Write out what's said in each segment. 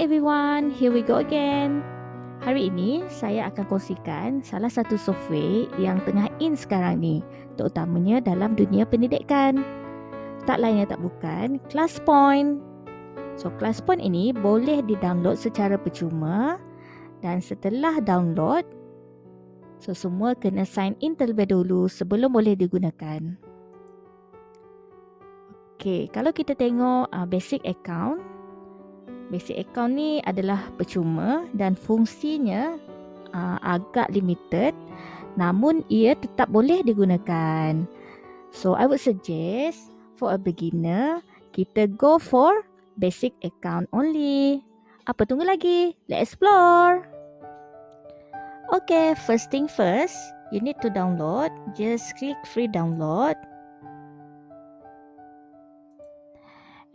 everyone, here we go again. Hari ini saya akan kongsikan salah satu software yang tengah in sekarang ni, terutamanya dalam dunia pendidikan. Tak lain tak bukan ClassPoint. So ClassPoint ini boleh di-download secara percuma dan setelah download, so semua kena sign in terlebih dahulu sebelum boleh digunakan. Okay, kalau kita tengok basic account ni adalah percuma dan fungsinya agak limited, namun ia tetap boleh digunakan. So I would suggest for a beginner, kita go for basic account only. Apa tunggu lagi? Let's explore. Okay, first thing first, you need to download. Just click free download.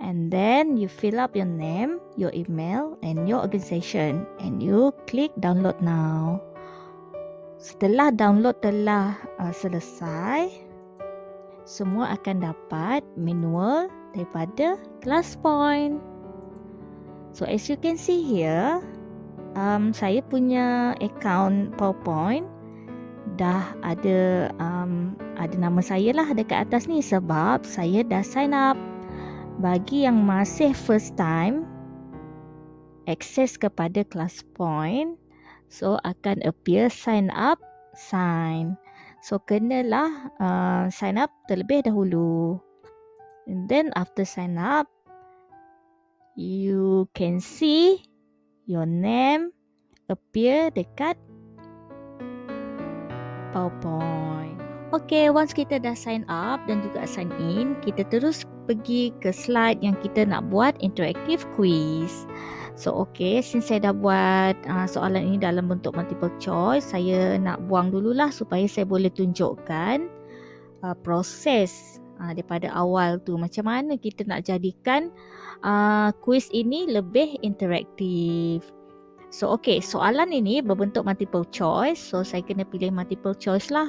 And then you fill up your name, your email and your organization and you click download now. Setelah download telah selesai, semua akan dapat manual daripada ClassPoint. So as you can see here, saya punya account PowerPoint dah ada nama saya lah dekat atas ni sebab saya dah sign up. Bagi yang masih first time akses kepada ClassPoint, so akan appear sign up, sign. So kenalah sign up terlebih dahulu. And then after sign up, you can see your name appear dekat PowerPoint. Okay, once kita dah sign up dan juga sign in, kita terus pergi ke slide yang kita nak buat interactive quiz. So okay, since saya dah buat soalan ini dalam bentuk multiple choice, saya nak buang dululah supaya saya boleh tunjukkan proses daripada awal tu, macam mana kita nak jadikan quiz ini lebih interaktif. So okay, soalan ini berbentuk multiple choice, so saya kena pilih multiple choice lah.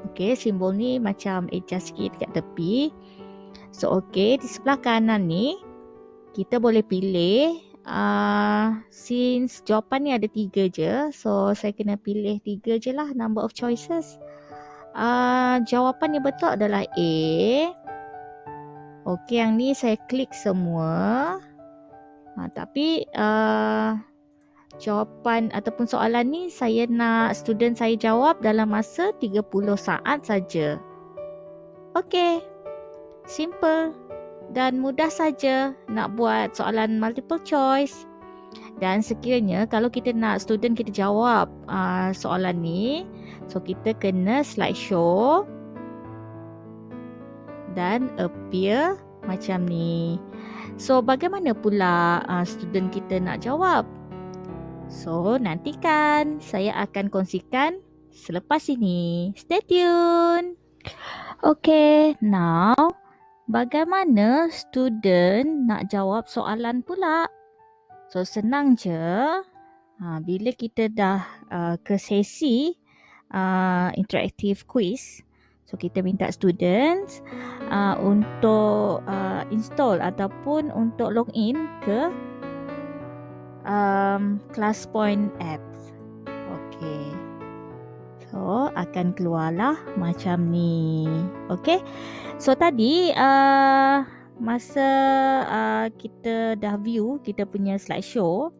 Okay, simbol ni macam adjust sikit kat tepi. So okay, di sebelah kanan ni kita boleh pilih since jawapan ni ada 3 je, so saya kena pilih 3 je lah number of choices. Jawapan yang betul adalah A. Okay, yang ni saya klik semua. Tapi jawapan ataupun soalan ni saya nak student saya jawab dalam masa 30 saat saja. Okay, simple dan mudah saja nak buat soalan multiple choice. Dan sekiranya kalau kita nak student kita jawab soalan ni, so kita kena slideshow dan appear macam ni. So bagaimana pula student kita nak jawab? So nantikan, saya akan kongsikan selepas ini. Stay tune. Okay, now bagaimana student nak jawab soalan pula? So senang je. Bila kita dah ke sesi interactive quiz, so kita minta students untuk install ataupun untuk login ke ClassPoint apps. Okay, so akan keluarlah macam ni. Okay, so tadi masa kita dah view kita punya slideshow.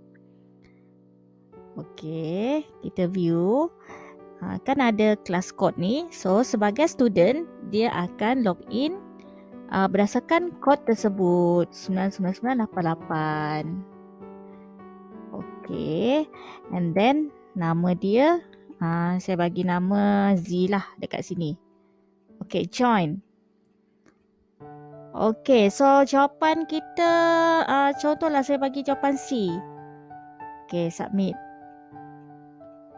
Okay, kita view kan ada class code ni. So sebagai student dia akan login berdasarkan kod tersebut 99988. Okay, and then nama dia saya bagi nama Z lah dekat sini. Okay, join. Okay, so jawapan kita contohlah saya bagi jawapan C. Okay, submit.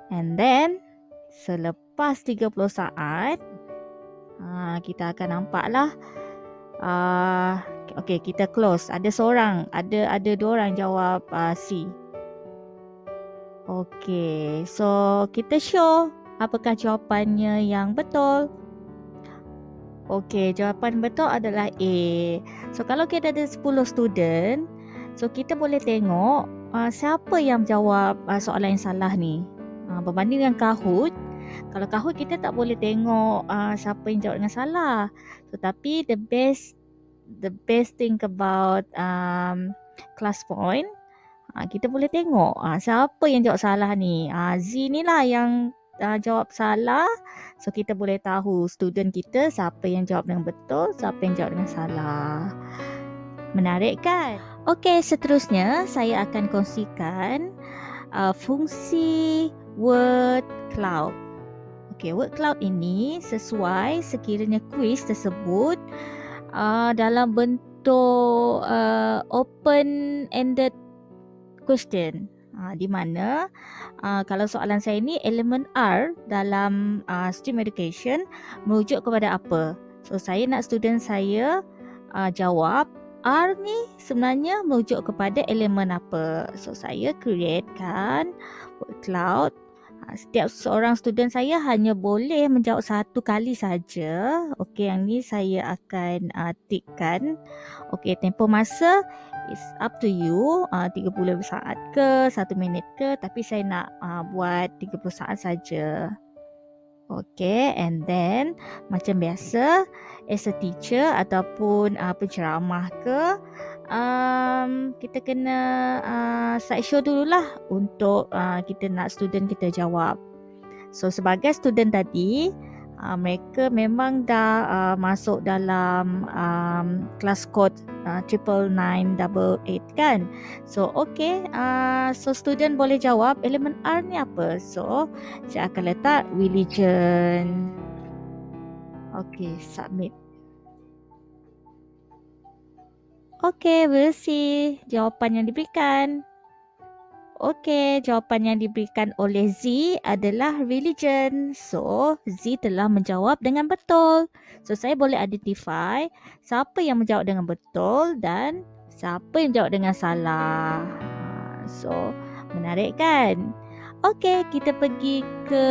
And then selepas 30 saat kita akan nampaklah okay, kita close. Ada seorang, ada 2 orang jawab C. Okay, so kita show apakah jawapannya yang betul. Okay, jawapan betul adalah A. So kalau kita ada 10 student, so kita boleh tengok siapa yang jawab soalan yang salah ni. Berbanding dengan Kahoot, kalau Kahoot kita tak boleh tengok siapa yang jawab dengan salah. Tetapi the best thing about ClassPoint, kita boleh tengok siapa yang jawab salah ni. Z ni lah yang jawab salah. So kita boleh tahu student kita siapa yang jawab dengan betul, siapa yang jawab dengan salah. Menarik kan? Okey, seterusnya saya akan kongsikan fungsi word cloud. Okey, word cloud ini sesuai sekiranya kuis tersebut dalam bentuk open-ended question. Di mana kalau soalan saya ni elemen R dalam STEAM education merujuk kepada apa? So saya nak student saya jawab R ni sebenarnya merujuk kepada elemen apa. So saya createkan word cloud. Setiap seorang student saya hanya boleh menjawab satu kali saja. Okey, yang ni saya akan tikkan. Okey, tempoh masa is up to you, 30 saat ke 1 minit ke, tapi saya nak buat 30 saat saja. Okay, and then macam biasa as a teacher ataupun penceramah ke, kita kena slideshow dululah untuk kita nak student kita jawab. So sebagai student tadi, mereka memang dah masuk dalam kelas kod 99988 kan. So okay, so student boleh jawab elemen R ni apa. So saya akan letak religion. Okay, submit. Okay, we'll see jawapan yang diberikan. Okey, jawapan yang diberikan oleh Z adalah religion. So, Z telah menjawab dengan betul. So, saya boleh identify siapa yang menjawab dengan betul dan siapa yang menjawab dengan salah. So, menarik kan? Okey, kita pergi ke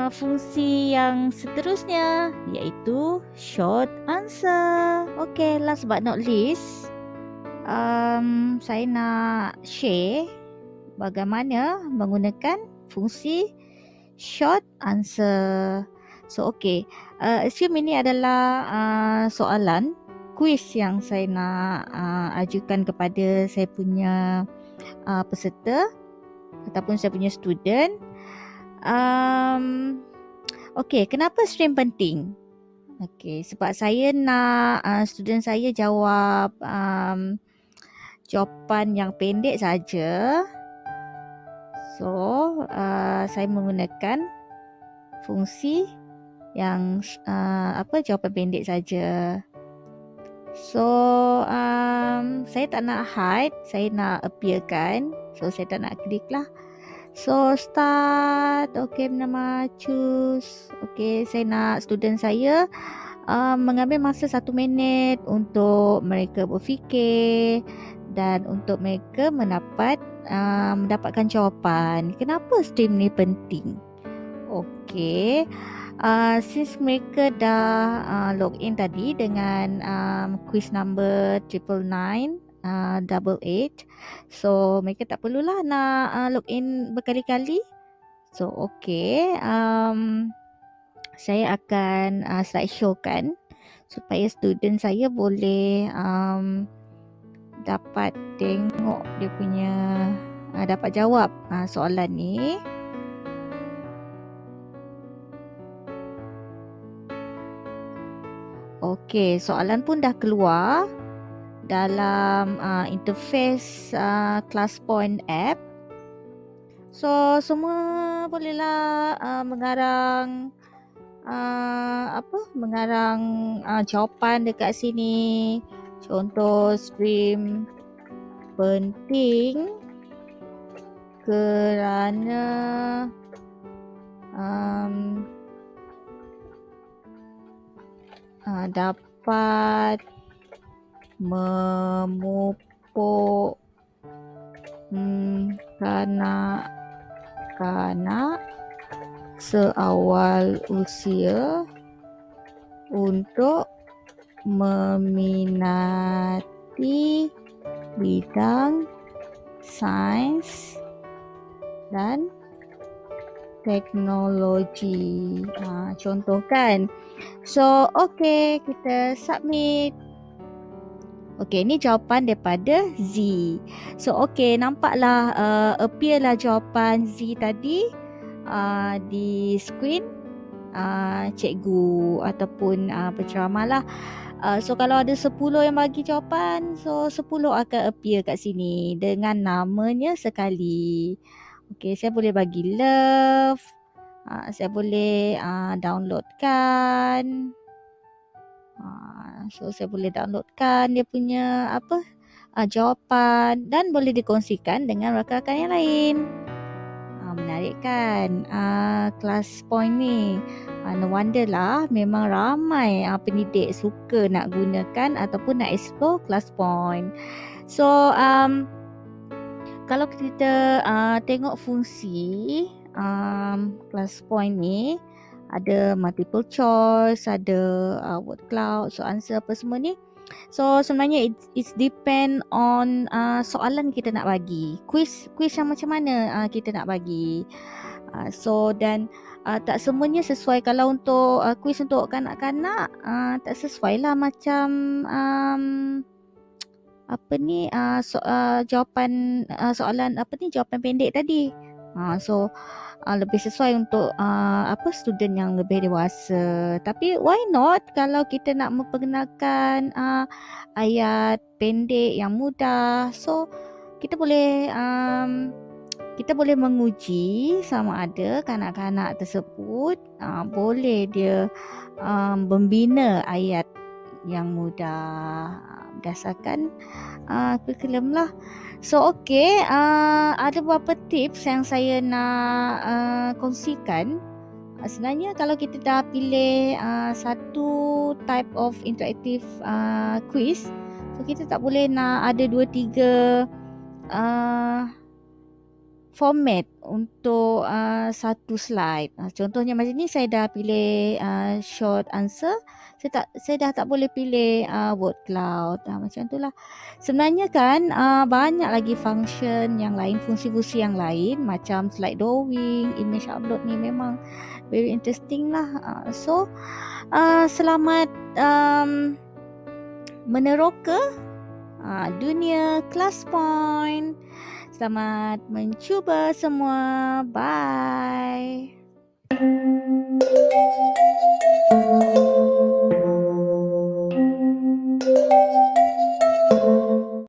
fungsi yang seterusnya, iaitu short answer. Okey, last but not least, saya nak share bagaimana menggunakan fungsi short answer. So okay, assume ini adalah soalan kuis yang saya nak ajukan kepada saya punya peserta ataupun saya punya student. Okay, kenapa stream penting? Okay, sebab saya nak student saya jawab jawapan yang pendek saja. So, saya menggunakan fungsi yang jawapan pendek saja. So, saya tak nak hide, saya nak appearkan. So, saya tak nak klik lah. So, start. Okay, nama choose. Okay, saya nak student saya mengambil masa 1 minit untuk mereka berfikir dan untuk mereka mendapatkan jawapan. Kenapa stream ni penting? Okay, since mereka dah log in tadi dengan quiz number 99988, so mereka tak perlulah nak log in berkali-kali. So okay, saya akan slideshow kan supaya student saya boleh dapat tengok dia punya dapat jawab soalan ni. Okey, soalan pun dah keluar dalam interface ClassPoint app. So semua bolehlah mengarang jawapan dekat sini. Contoh stream penting kerana dapat memupuk kanak-kanak seawal usia untuk meminati bidang sains dan teknologi. Contoh kan. So, okay, kita submit. Okay, ni jawapan daripada Z. So, okay, nampaklah appear lah jawapan Z tadi di screen cikgu ataupun penceramah lah. So, kalau ada 10 yang bagi jawapan, so 10 akan appear kat sini dengan namanya sekali. Okay, saya boleh bagi love. Saya boleh downloadkan. So saya boleh downloadkan dia punya jawapan dan boleh dikongsikan dengan rakan-rakan yang lain. Menarik kan kelas point ni. No wonder lah memang ramai pendidik suka nak gunakan ataupun nak explore kelas point. So kalau kita tengok fungsi kelas point ni, ada multiple choice, ada word cloud, so answer apa semua ni. So sebenarnya it's depend on soalan kita nak bagi. Quiz yang macam mana kita nak bagi. So dan tak semuanya sesuai. Kalau untuk quiz untuk kanak-kanak tak sesuai lah macam jawapan soalan jawapan pendek tadi. So lebih sesuai untuk student yang lebih dewasa. Tapi why not kalau kita nak memperkenalkan ayat pendek yang mudah. So kita boleh menguji sama ada kanak-kanak tersebut boleh dia membina ayat yang mudah berdasarkan curriculum lah. So okay, ada beberapa tips yang saya nak kongsikan. Sebenarnya kalau kita dah pilih satu type of interactive quiz, so kita tak boleh nak ada 2-3 format untuk satu slide. Contohnya macam ni, saya dah pilih short answer. Saya dah tak boleh pilih word cloud. Macam itulah. Sebenarnya kan banyak lagi function yang lain, fungsi-fungsi yang lain macam slide drawing, image upload ni memang very interesting lah. So selamat meneroka dunia kelas point. Selamat mencuba semua. Bye.